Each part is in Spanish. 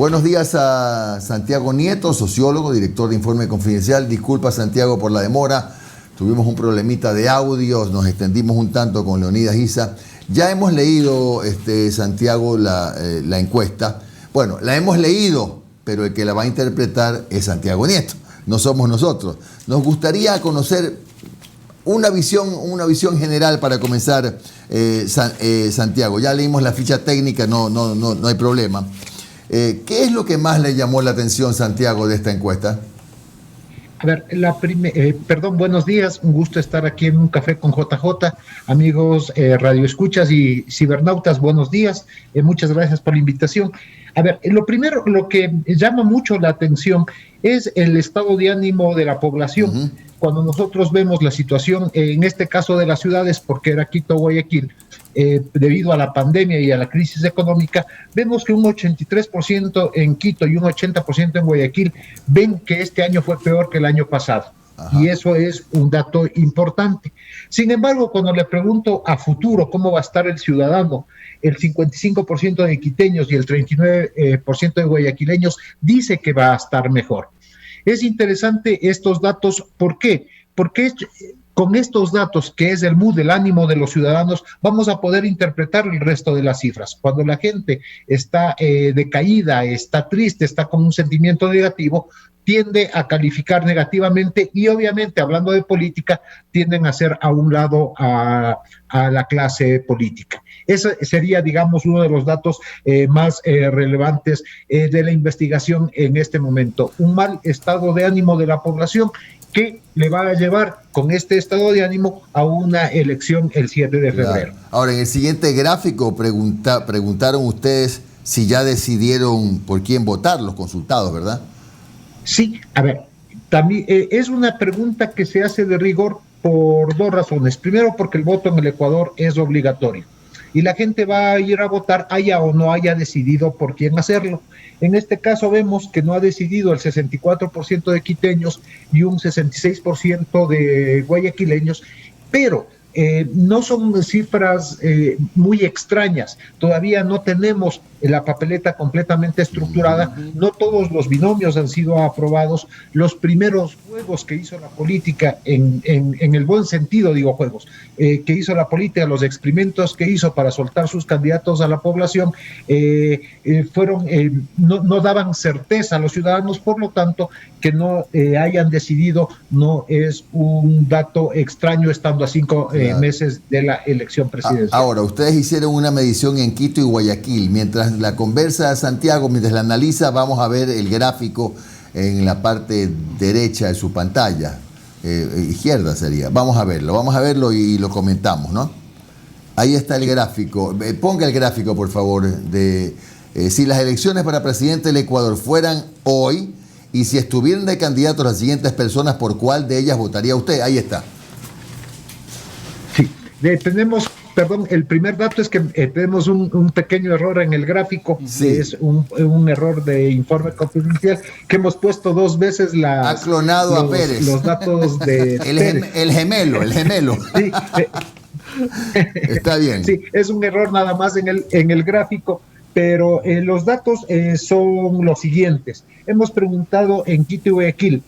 Buenos días a Santiago Nieto, sociólogo, director de Informe Confidencial. Disculpa, Santiago, por la demora. Tuvimos un problemita de audios, nos extendimos un tanto con Leonidas Issa. Ya hemos leído, Santiago, la encuesta. Bueno, la hemos leído, pero el que la va a interpretar es Santiago Nieto, no somos nosotros. Nos gustaría conocer una visión general para comenzar, Santiago. Ya leímos la ficha técnica, no hay problema. ¿Qué es lo que más le llamó la atención, Santiago, de esta encuesta? A ver, buenos días, un gusto estar aquí en un café con JJ, amigos radioescuchas y cibernautas, buenos días, muchas gracias por la invitación. A ver, lo primero, lo que llama mucho la atención es el estado de ánimo de la población. Uh-huh. Cuando nosotros vemos la situación, en este caso de las ciudades, porque era Quito, Guayaquil, debido a la pandemia y a la crisis económica, vemos que un 83% en Quito y un 80% en Guayaquil ven que este año fue peor que el año pasado. Ajá. Y eso es un dato importante. Sin embargo, cuando le pregunto a futuro cómo va a estar el ciudadano, el 55% de quiteños y el 39% de guayaquileños dice que va a estar mejor. Es interesante estos datos. ¿Por qué? Porque con estos datos, que es el mood, el ánimo de los ciudadanos, vamos a poder interpretar el resto de las cifras. Cuando la gente está decaída, está triste, está con un sentimiento negativo, tiende a calificar negativamente y obviamente, hablando de política, tienden a hacer a un lado a la clase política. Ese sería, digamos, uno de los datos más relevantes de la investigación en este momento. Un mal estado de ánimo de la población que le va a llevar con este estado de ánimo a una elección el 7 de febrero. Claro. Ahora, en el siguiente gráfico preguntaron ustedes si ya decidieron por quién votar, los consultados, ¿verdad? Sí, a ver, también es una pregunta que se hace de rigor por dos razones. Primero, porque el voto en el Ecuador es obligatorio y la gente va a ir a votar haya o no haya decidido por quién hacerlo. En este caso vemos que no ha decidido el 64% de quiteños y un 66% de guayaquileños, pero no son cifras muy extrañas. Todavía no tenemos la papeleta completamente estructurada, no todos los binomios han sido aprobados. Los primeros juegos que hizo la política, en el buen sentido digo juegos, que hizo la política, los experimentos que hizo para soltar sus candidatos a la población, no daban certeza a los ciudadanos. Por lo tanto, que no hayan decidido no es un dato extraño, estando a 5 meses de la elección presidencial. Ahora, ustedes hicieron una medición en Quito y Guayaquil. Mientras la conversa, Santiago, mientras la analiza, vamos a ver el gráfico en la parte derecha de su pantalla, izquierda sería. Vamos a verlo y lo comentamos, ¿no? Ahí está el gráfico. Ponga el gráfico, por favor, de si las elecciones para presidente del Ecuador fueran hoy y si estuvieran de candidatos las siguientes personas, ¿por cuál de ellas votaría usted? Ahí está. Sí, el primer dato es que tenemos un pequeño error en el gráfico. Sí. Es un error de Informe Confidencial que hemos puesto 2 veces ha clonado a Pérez. Los datos de el gemelo. Sí. Está bien. Sí, es un error nada más en el gráfico, pero los datos son los siguientes. Hemos preguntado en Quito y Guayaquil,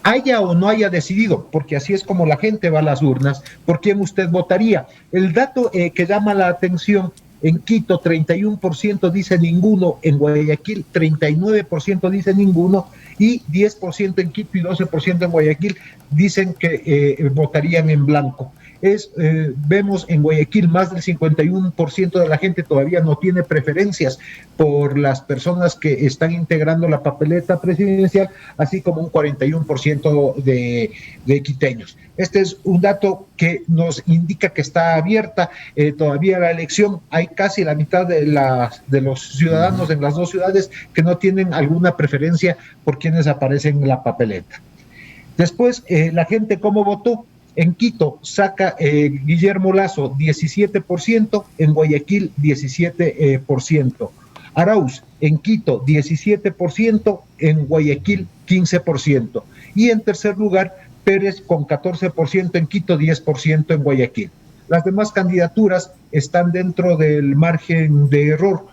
haya o no haya decidido, porque así es como la gente va a las urnas, ¿por quién usted votaría? El dato que llama la atención: en Quito 31% dice ninguno, en Guayaquil 39% dice ninguno, y 10% en Quito y 12% en Guayaquil dicen que votarían en blanco. Vemos en Guayaquil más del 51% de la gente todavía no tiene preferencias por las personas que están integrando la papeleta presidencial, así como un 41% de quiteños. Este es un dato que nos indica que está abierta todavía la elección. Hay casi la mitad de los ciudadanos en las 2 ciudades que no tienen alguna preferencia por quienes aparecen en la papeleta. Después, la gente, ¿cómo votó? En Quito saca Guillermo Lasso 17%, en Guayaquil 17%. Arauz en Quito 17%, en Guayaquil 15%. Y en tercer lugar, Pérez con 14% en Quito, 10% en Guayaquil. Las demás candidaturas están dentro del margen de error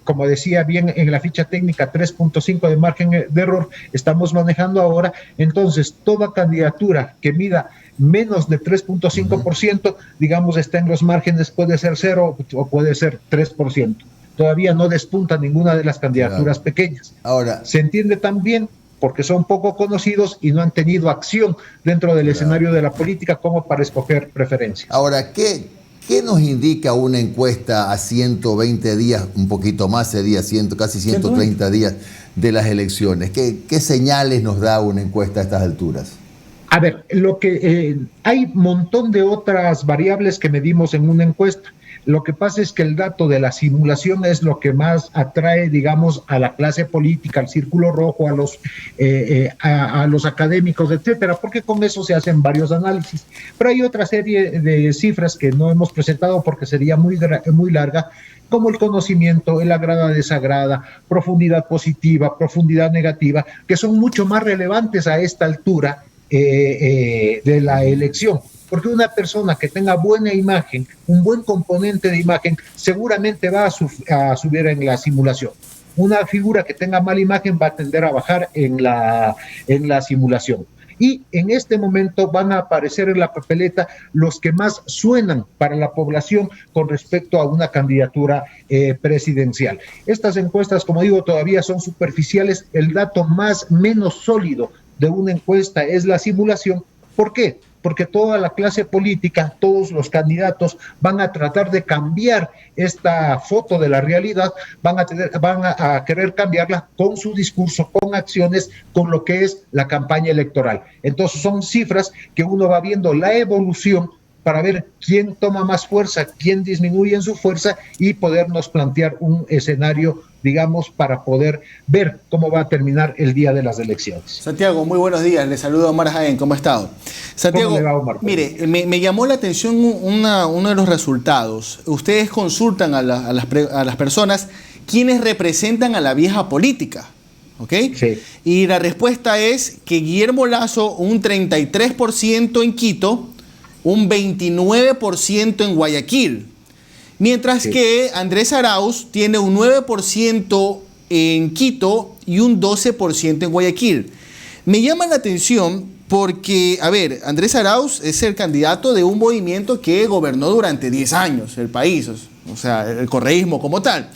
como decía bien en la ficha técnica, 3.5 de margen de error estamos manejando ahora. Entonces, toda candidatura que mida menos de 3.5%, digamos, está en los márgenes, puede ser 0 o puede ser 3%. Todavía no despunta ninguna de las candidaturas pequeñas. Ahora, se entiende también porque son poco conocidos y no han tenido acción dentro del escenario de la política como para escoger preferencias. Ahora, ¿qué nos indica una encuesta a 120 días, un poquito más sería casi 130 días de las elecciones? ¿Qué señales nos da una encuesta a estas alturas? A ver, hay un montón de otras variables que medimos en una encuesta. Lo que pasa es que el dato de la simulación es lo que más atrae, digamos, a la clase política, al círculo rojo, a los académicos, etcétera, porque con eso se hacen varios análisis. Pero hay otra serie de cifras que no hemos presentado porque sería muy larga, como el conocimiento, el agrada-desagrada, profundidad positiva, profundidad negativa, que son mucho más relevantes a esta altura de la elección. Porque una persona que tenga buena imagen, un buen componente de imagen, seguramente va a subir en la simulación. Una figura que tenga mala imagen va a tender a bajar en la simulación. Y en este momento van a aparecer en la papeleta los que más suenan para la población con respecto a una candidatura presidencial. Estas encuestas, como digo, todavía son superficiales. El dato menos sólido de una encuesta es la simulación. ¿Por qué? Porque toda la clase política, todos los candidatos van a tratar de cambiar esta foto de la realidad, van a querer cambiarla con su discurso, con acciones, con lo que es la campaña electoral. Entonces son cifras que uno va viendo la evolución para ver quién toma más fuerza, quién disminuye en su fuerza y podernos plantear un escenario, digamos, para poder ver cómo va a terminar el día de las elecciones. Santiago, muy buenos días. Le saludo a Omar Jaén. ¿Cómo ha estado? Santiago, ¿cómo le va, Omar? Mire, me llamó la atención uno de los resultados. Ustedes consultan a las personas quienes representan a la vieja política, ¿ok? Sí. Y la respuesta es que Guillermo Lasso, un 33% en Quito, un 29% en Guayaquil, mientras que Andrés Arauz tiene un 9% en Quito y un 12% en Guayaquil. Me llama la atención porque, a ver, Andrés Arauz es el candidato de un movimiento que gobernó durante 10 años el país, o sea, el correísmo como tal.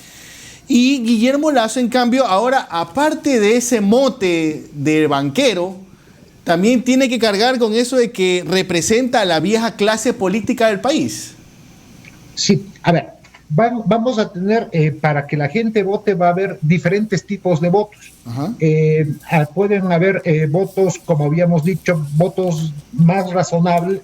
Y Guillermo Lasso, en cambio, ahora, aparte de ese mote de banquero, también tiene que cargar con eso de que representa a la vieja clase política del país. Sí, a ver, vamos a tener, para que la gente vote, va a haber diferentes tipos de votos. Pueden haber votos, como habíamos dicho, votos más razonables,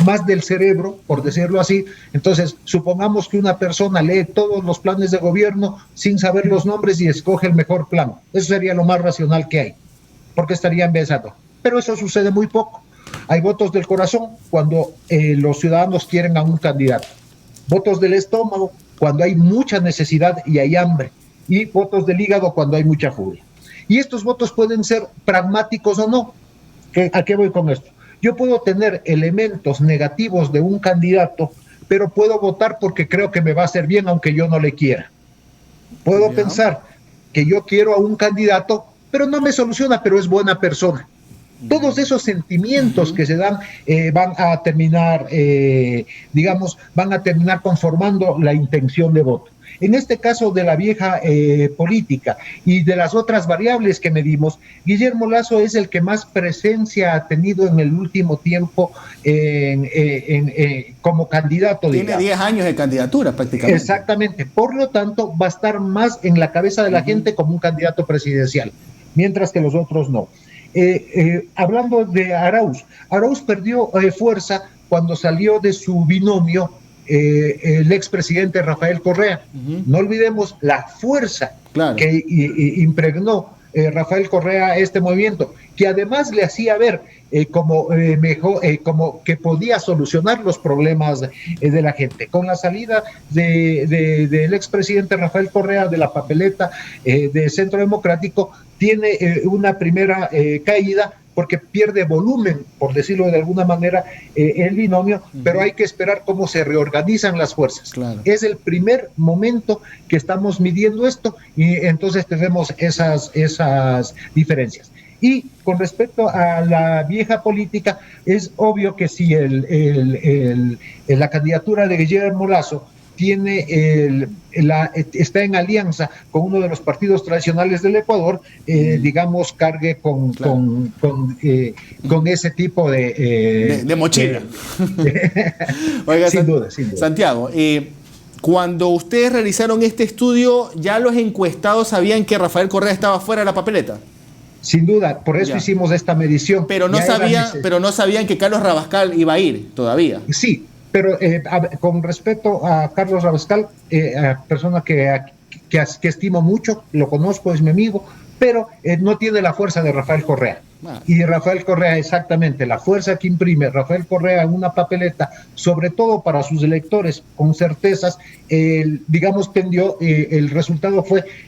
más del cerebro, por decirlo así. Entonces, supongamos que una persona lee todos los planes de gobierno sin saber los nombres y escoge el mejor plan. Eso sería lo más racional que hay, porque estarían pensando. Pero eso sucede muy poco. Hay votos del corazón cuando los ciudadanos quieren a un candidato. Votos del estómago cuando hay mucha necesidad y hay hambre. Y votos del hígado cuando hay mucha furia. Y estos votos pueden ser pragmáticos o no. ¿A qué voy con esto? Yo puedo tener elementos negativos de un candidato, pero puedo votar porque creo que me va a hacer bien aunque yo no le quiera. Puedo pensar que yo quiero a un candidato, pero no me soluciona, pero es buena persona. Todos esos sentimientos que se dan van a terminar, van a terminar conformando la intención de voto. En este caso de la vieja política y de las otras variables que medimos, Guillermo Lasso es el que más presencia ha tenido en el último tiempo como candidato. Tiene 10 años de candidatura prácticamente. Exactamente, por lo tanto va a estar más en la cabeza de la gente como un candidato presidencial, mientras que los otros no. Hablando de Arauz perdió fuerza cuando salió de su binomio el expresidente Rafael Correa. No olvidemos la fuerza que impregnó Rafael Correa a este movimiento, que además le hacía ver como que podía solucionar los problemas de la gente. Con la salida del expresidente Rafael Correa de la papeleta de Centro Democrático, tiene una primera caída, porque pierde volumen, por decirlo de alguna manera, el binomio, pero hay que esperar cómo se reorganizan las fuerzas. Claro. Es el primer momento que estamos midiendo esto y entonces tenemos esas diferencias. Y con respecto a la vieja política, es obvio que si la candidatura de Guillermo Lasso está en alianza con uno de los partidos tradicionales del Ecuador, digamos, cargue con ese tipo de mochila. Oiga, sin duda. Santiago, cuando ustedes realizaron este estudio, ¿ya los encuestados sabían que Rafael Correa estaba fuera de la papeleta? Sin duda, por eso hicimos esta medición. Pero no sabían que Carlos Rabascal iba a ir todavía. Sí, pero con respecto a Carlos Rabascal, persona que estimo mucho, lo conozco, es mi amigo, pero no tiene la fuerza de Rafael Correa. Y Rafael Correa, exactamente, la fuerza que imprime Rafael Correa en una papeleta, sobre todo para sus electores, con certezas, digamos, el resultado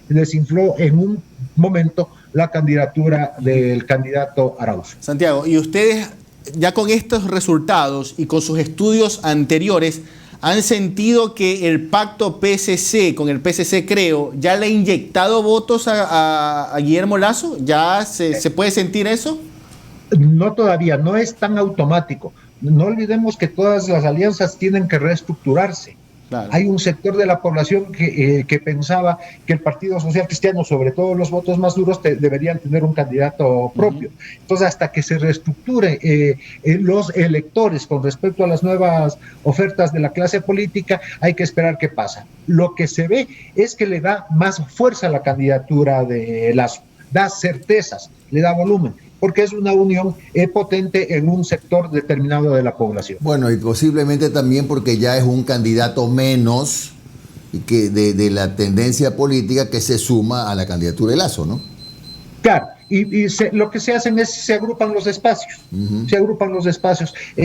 desinfló en un momento la candidatura del candidato Arauz. Santiago, y ustedes ya con estos resultados y con sus estudios anteriores, ¿han sentido que el pacto PSC, con el PSC creo, ya le ha inyectado votos a Guillermo Lasso? ¿Ya se puede sentir eso? No, todavía, no es tan automático. No olvidemos que todas las alianzas tienen que reestructurarse. Claro. Hay un sector de la población que pensaba que el Partido Social Cristiano, sobre todo los votos más duros, deberían tener un candidato propio. Entonces, hasta que se reestructure los electores con respecto a las nuevas ofertas de la clase política, hay que esperar qué pasa. Lo que se ve es que le da más fuerza a la candidatura de Lasso, da certezas, le da volumen, porque es una unión potente en un sector determinado de la población. Bueno, y posiblemente también porque ya es un candidato menos que de la tendencia política que se suma a la candidatura de Lasso, ¿no? Claro, lo que se hacen es se agrupan los espacios,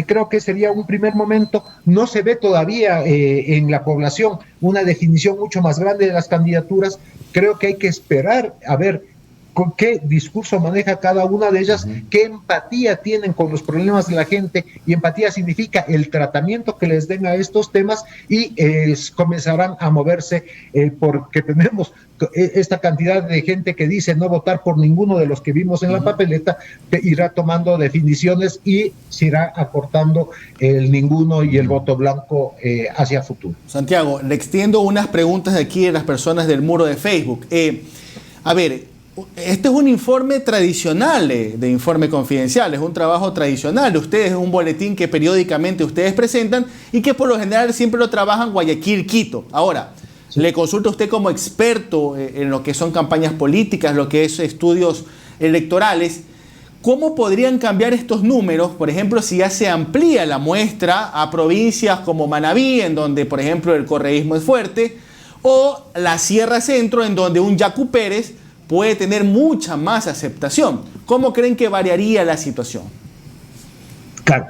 creo que sería un primer momento. No se ve todavía en la población una definición mucho más grande de las candidaturas. Creo que hay que esperar a ver con qué discurso maneja cada una de ellas, qué empatía tienen con los problemas de la gente, y empatía significa el tratamiento que les den a estos temas, y comenzarán a moverse porque tenemos esta cantidad de gente que dice no votar por ninguno de los que vimos en la papeleta, que irá tomando definiciones y se irá acortando el ninguno y el voto blanco hacia futuro. Santiago, le extiendo unas preguntas de aquí de las personas del muro de Facebook. A ver, este es un informe tradicional de Informe Confidencial, es un trabajo tradicional de ustedes, es un boletín que periódicamente ustedes presentan y que por lo general siempre lo trabajan Guayaquil, Quito. Ahora, le consulto a usted como experto en lo que son campañas políticas, lo que es estudios electorales, ¿cómo podrían cambiar estos números, por ejemplo, si ya se amplía la muestra a provincias como Manabí, en donde, por ejemplo, el correísmo es fuerte, o la Sierra Centro, en donde un Yacu Pérez puede tener mucha más aceptación? ¿Cómo creen que variaría la situación? Claro,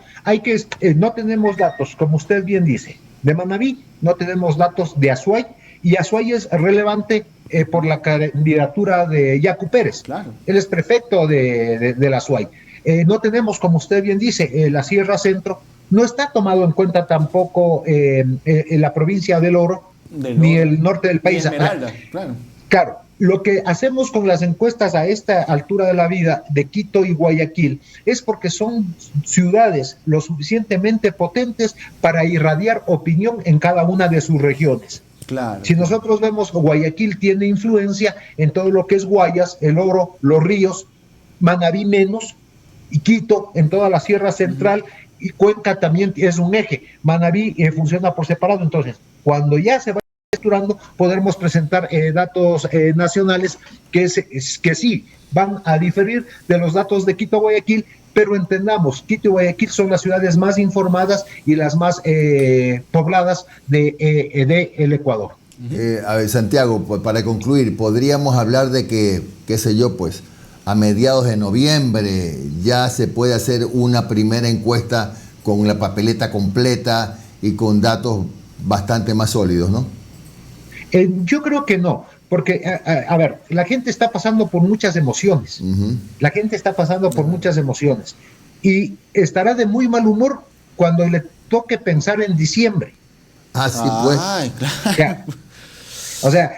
no tenemos datos, como usted bien dice, de Manabí, no tenemos datos de Azuay, y Azuay es relevante por la candidatura de Yacu Pérez. Claro. Él es prefecto de la Azuay. No tenemos, como usted bien dice, la Sierra Centro, no está tomado en cuenta tampoco en la provincia del Oro, ni el norte del país. Esmeralda, claro. Claro. Lo que hacemos con las encuestas a esta altura de la vida de Quito y Guayaquil es porque son ciudades lo suficientemente potentes para irradiar opinión en cada una de sus regiones. Claro. Si nosotros vemos, Guayaquil tiene influencia en todo lo que es Guayas, el Oro, los ríos, Manabí menos, y Quito en toda la Sierra Central, y Cuenca también es un eje. Manabí funciona por separado. Entonces, cuando ya se va estructurando, podremos presentar datos nacionales que sí van a diferir de los datos de Quito y Guayaquil, pero entendamos, Quito y Guayaquil son las ciudades más informadas y las más pobladas del Ecuador. A ver, Santiago, pues, para concluir, podríamos hablar de que, qué sé yo, pues a mediados de noviembre ya se puede hacer una primera encuesta con la papeleta completa y con datos bastante más sólidos, ¿no? Yo creo que no, porque, a ver, la gente está pasando por muchas emociones. La gente está pasando por muchas emociones. Y estará de muy mal humor cuando le toque pensar en diciembre. Así pues. Ay, claro. O sea,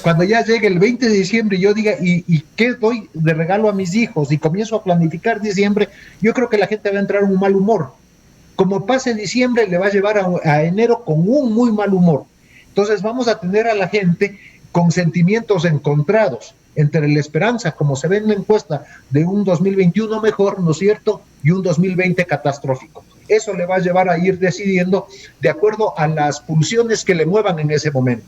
cuando ya llegue el 20 de diciembre y yo diga, ¿y qué doy de regalo a mis hijos? Y comienzo a planificar diciembre, yo creo que la gente va a entrar en un mal humor. Como pase diciembre, le va a llevar a enero con un muy mal humor. Entonces vamos a tener a la gente con sentimientos encontrados entre la esperanza, como se ve en la encuesta, de un 2021 mejor, ¿no es cierto?, y un 2020 catastrófico. Eso le va a llevar a ir decidiendo de acuerdo a las pulsiones que le muevan en ese momento.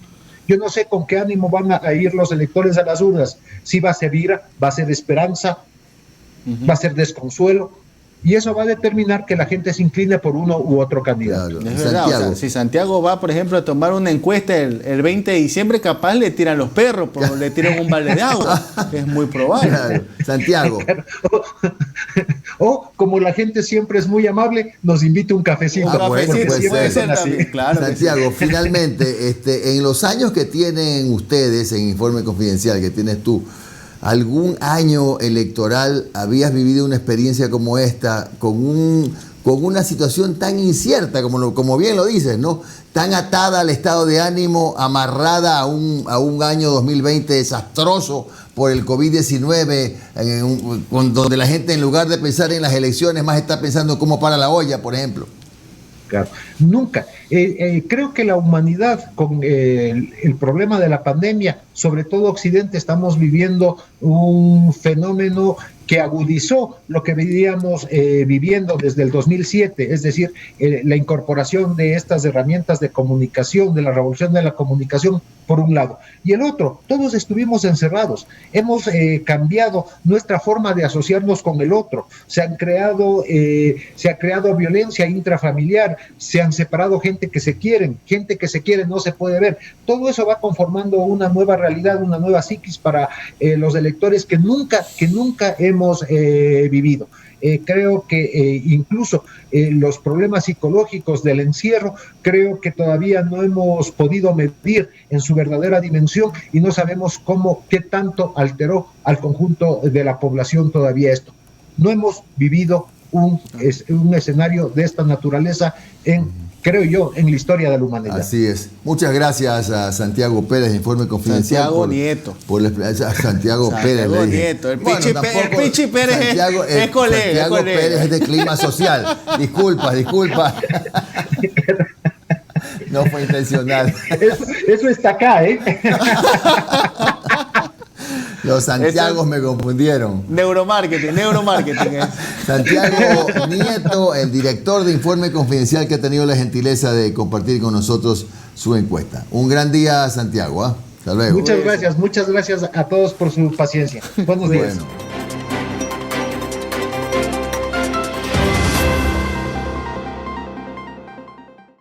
Yo no sé con qué ánimo van a ir los electores a las urnas, si va a ser ira, va a ser esperanza, va a ser desconsuelo, y eso va a determinar que la gente se incline por uno u otro candidato. Claro. Es verdad, o sea, si Santiago va, por ejemplo, a tomar una encuesta el 20 de diciembre, capaz le tiran los perros, le tiran un balde de agua. Es muy probable. Claro. Santiago. O, como la gente siempre es muy amable, nos invita un cafecito. Puede ser también, claro. Santiago, finalmente, en los años que tienen ustedes en Informe Confidencial, que tienes tú, ¿algún año electoral habías vivido una experiencia como esta, con una situación tan incierta, como bien lo dices, ¿no? Tan atada al estado de ánimo, amarrada a un año 2020 desastroso por el COVID-19, donde la gente, en lugar de pensar en las elecciones, más está pensando en cómo para la olla, por ejemplo? Claro, nunca. Creo que la humanidad, con el problema de la pandemia, sobre todo Occidente, estamos viviendo un fenómeno que agudizó lo que veníamos viviendo desde el 2007, es decir, la incorporación de estas herramientas de comunicación, de la revolución de la comunicación, por un lado. Y el otro, todos estuvimos encerrados, hemos cambiado nuestra forma de asociarnos con el otro, se ha creado violencia intrafamiliar, se han separado gente que se quiere no se puede ver. Todo eso va conformando una nueva realidad, una nueva psiquis para los electores que nunca hemos vivido. Creo que incluso los problemas psicológicos del encierro, creo que todavía no hemos podido medir en su verdadera dimensión y no sabemos qué tanto alteró al conjunto de la población todavía esto. No hemos vivido un escenario de esta naturaleza creo yo, en la historia de la humanidad. Así es. Muchas gracias a Santiago Pérez, Informe Confidencial. Santiago Nieto. Santiago Pérez. Nieto. El Pichi Pérez es colega. Santiago Pérez es de Clima Social. Disculpa. No fue intencional. Eso está acá, ¿eh? Los Santiagos me confundieron. Neuromarketing. Santiago Nieto, el director de Informe Confidencial, que ha tenido la gentileza de compartir con nosotros su encuesta. Un gran día, Santiago. Hasta luego. Muchas gracias a todos por su paciencia. Buenos días. Bueno.